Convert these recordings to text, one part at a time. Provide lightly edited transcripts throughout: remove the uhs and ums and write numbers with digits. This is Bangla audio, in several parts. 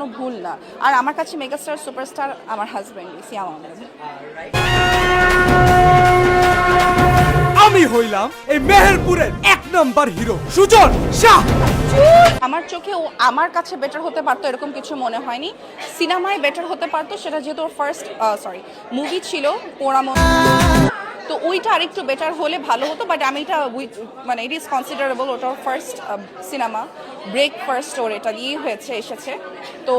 কোনো ভুল না। আর আমার কাছে মেগাস্টার সুপারস্টার আমার হাজব্যান্ড সিয়াম আহমেদ। আমি হইলাম এই মেহেরপুরের 1 নম্বর হিরো সুজন শাহ। আমার চোখে ও আমার কাছে বেটার হতে পারতো এরকম কিছু মনে হয়নি। সিনেমায় বেটার হতে পারতো, সেটা যেহেতু ওর ফার্স্ট মুভি ছিল পোড়ামন, তো ওইটা আরেকটু বেটার হলে ভালো হতো। বাট আমি এটা মানে ইট ইজ কনসিডারেবল, ওটা ওর ফার্স্ট সিনেমা, ব্রেক ফার্স্ট ওর এটা দিয়েই এসেছে। তো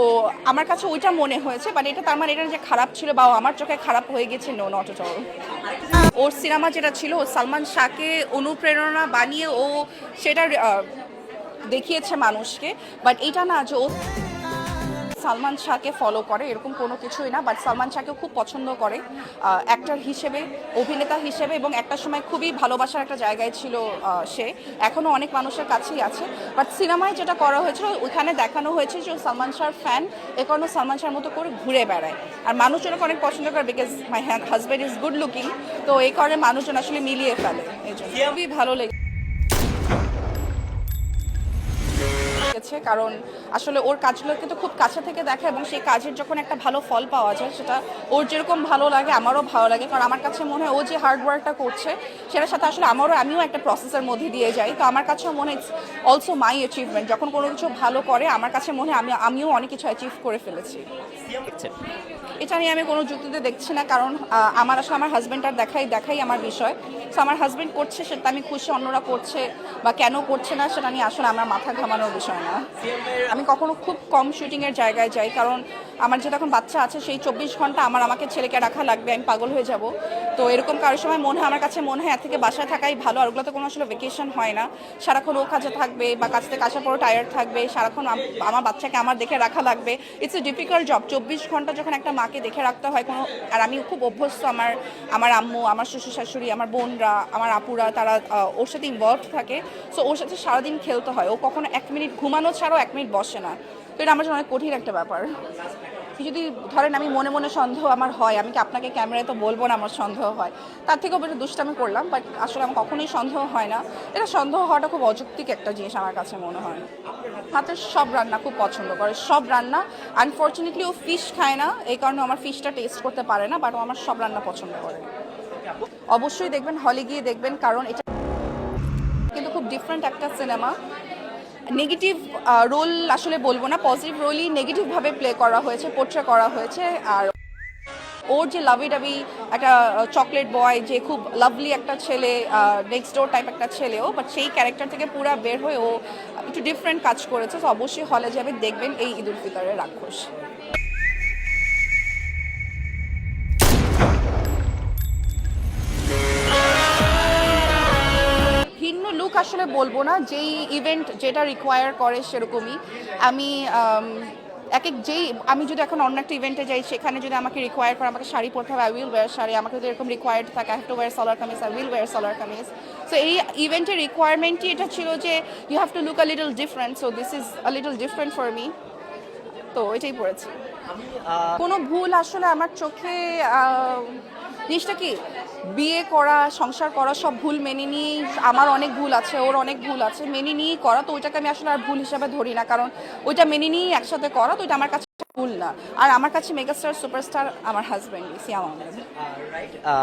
আমার কাছে ওইটা মনে হয়েছে, বাট এটা তার মানে এটা যে খারাপ ছিল বা আমার চোখে খারাপ হয়ে গেছে, নো, নট এট অল। ওর সিনেমা যেটা ছিল ও সালমান শাহকে অনুপ্রেরণা বানিয়ে ও সেটা দেখিয়েছে মানুষকে, বাট এটা না যে ও সালমান শাহকে ফলো করে এরকম কোনো কিছুই না। বাট সালমান শাহকে খুব পছন্দ করে অ্যাক্টর হিসেবে, অভিনেতা হিসেবে, এবং একটা সময় খুবই ভালোবাসার একটা জায়গায় ছিল সে, এখনও অনেক মানুষের কাছেই আছে। বাট সিনেমায় যেটা করা হয়েছিল ওইখানে দেখানো হয়েছে যে ও সালমান শাহর ফ্যান, এ কারণে সালমান শাহর মতো করে ঘুরে বেড়ায়। আর মানুষজন অনেক পছন্দ করে because my husband is good looking, তো এই কারণে মানুষজন আসলে মিলিয়ে ফেলে। এই জন্য খুবই ভালো লেগেছে, কারণ আসলে ওর কাজগুলো কিন্তু খুব কাছে থেকে দেখা, এবং সেই কাজের যখন একটা ভালো ফল পাওয়া যায় সেটা ওর যেরকম ভালো লাগে আমারও ভালো লাগে। কারণ আমার কাছে মনে হয় ও যে হার্ড ওয়ার্কটা করছে সেটার সাথে আসলে আমিও একটা প্রসেসের মধ্যে দিয়ে যাই। তো আমার কাছেও মনে হয় ইটস অলসো মাই অ্যাচিভমেন্ট, যখন কোনো কিছু ভালো করে আমার কাছে মনে হয় আমিও অনেক কিছু অ্যাচিভ করে ফেলেছি। এটা নিয়ে আমি কোনো যুক্তিতে দেখছি না, কারণ আমার হাজব্যান্ডটার দেখাই আমার বিষয়। সো আমার হাজব্যান্ড করছে সেটা আমি খুশি, অন্যরা করছে বা কেন করছে না সেটা নিয়ে আসলে আমার মাথা ঘামানোর বিষয় না। আমি কখনো খুব কম শুটিংয়ের জায়গায় যাই, কারণ আমার যেটা এখন বাচ্চা আছে সেই 24 ঘন্টা আমাকে ছেলেকে রাখা লাগবে, আমি পাগল হয়ে যাব। তো এরকম কারোর সময় আমার কাছে মনে হয় এর থেকে বাসায় থাকাই ভালো। আর ওগুলোতে কোনো আসলে ভেকেশন হয় না, সারাক্ষণ ও কাজে থাকবে বা কাজ থেকে আসার পরও টায়ার্ড থাকবে, সারাক্ষণ আমার বাচ্চাকে আমার দেখে রাখা লাগবে। It's a difficult job. 24 ঘন্টা যখন একটা মাকে দেখে রাখতে হয় আর আমি খুব অভ্যস্ত, আমার আম্মু, আমার শ্বশুর শাশুড়ি, আমার বোনরা, আমার আপুরা, তারা ওর সাথে ইনভলভ থাকে। সো ওর সাথে সারাদিন খেলতে হয়, ও কখনো 1 মিনিট ঘুমানো ছাড়াও 1 মিনিট বসে না। তো এটা আমার জন্য অনেক কঠিন একটা ব্যাপার। যদি ধরেন আমি মনে মনে সন্দেহ আমার হয়, আমি কি আপনাকে ক্যামেরায় তো বলবো না আমার সন্দেহ হয়, তার থেকেও বেশি দুষ্টামি করলাম, বাট আসলে আমার কখনোই সন্দেহ হয় না। এটা সন্দেহ হওয়াটা খুব অযৌক্তিক একটা জিনিস আমার কাছে মনে হয়। হাতের সব রান্না খুব পছন্দ করে, সব রান্না। আনফর্চুনেটলি ও ফিশ খায় না, এই কারণে আমার ফিশটা টেস্ট করতে পারে না, বাট ও আমার সব রান্না পছন্দ করে। অবশ্যই দেখবেন, হলে গিয়ে দেখবেন, কারণ এটা কিন্তু খুব ডিফারেন্ট একটা সিনেমা। নেগেটিভ রোল আসলে বলবো না, পজিটিভ রোলই নেগেটিভভাবে প্লে করা হয়েছে, পোট্রে করা হয়েছে। আর ওর যে লাভি ডাবি একটা চকলেট বয়, যে খুব লাভলি একটা ছেলে, নেক্সট ডোর টাইপ একটা ছেলেও, বাট সেই ক্যারেক্টার থেকে পুরা বের হয়ে ও একটু ডিফারেন্ট কাজ করেছে। তো অবশ্যই হলে যাবে, দেখবেন এই ঈদ উল ফিতরের রাক্ষস। ভিন্ন লুক আসলে বলবো না, যেই ইভেন্ট যেটা রিকোয়ার করে সেরকমই। আমি আমি যদি এখন অন্য একটা ইভেন্টে যাই, সেখানে যদি আমাকে রিকোয়ার করে আমাকে শাড়ি পরতে হবে, আই উইল ওয়্যার শাড়ি। আমাকে যদি এরকম রিকোয়ার্ড থাকে I have to wear salwar kameez, I will wear salwar kameez. So এই ইভেন্টের রিকোয়ারমেন্টই এটা ছিল যে you have to look a little different, so this is a little different for me. তো এটাই পড়েছি। কোনো ভুল আসলে আমার চোখে জিনিসটা কি, বিয়ে করা, সংসার করা, সব ভুল মেনে নিয়েই, আমার অনেক ভুল আছে, ওর অনেক ভুল আছে, মেনে নিয়েই করা। তো ওইটাকে আমি আসলে আর ভুল হিসাবে ধরি না, কারণ ওইটা মেনে নিয়েই একসাথে করা, তো ওইটা আমার কাছে ভুল না। আর আমার কাছে মেগাস্টার সুপারস্টার আমার হাজব্যান্ড সিয়াম আহমেদ।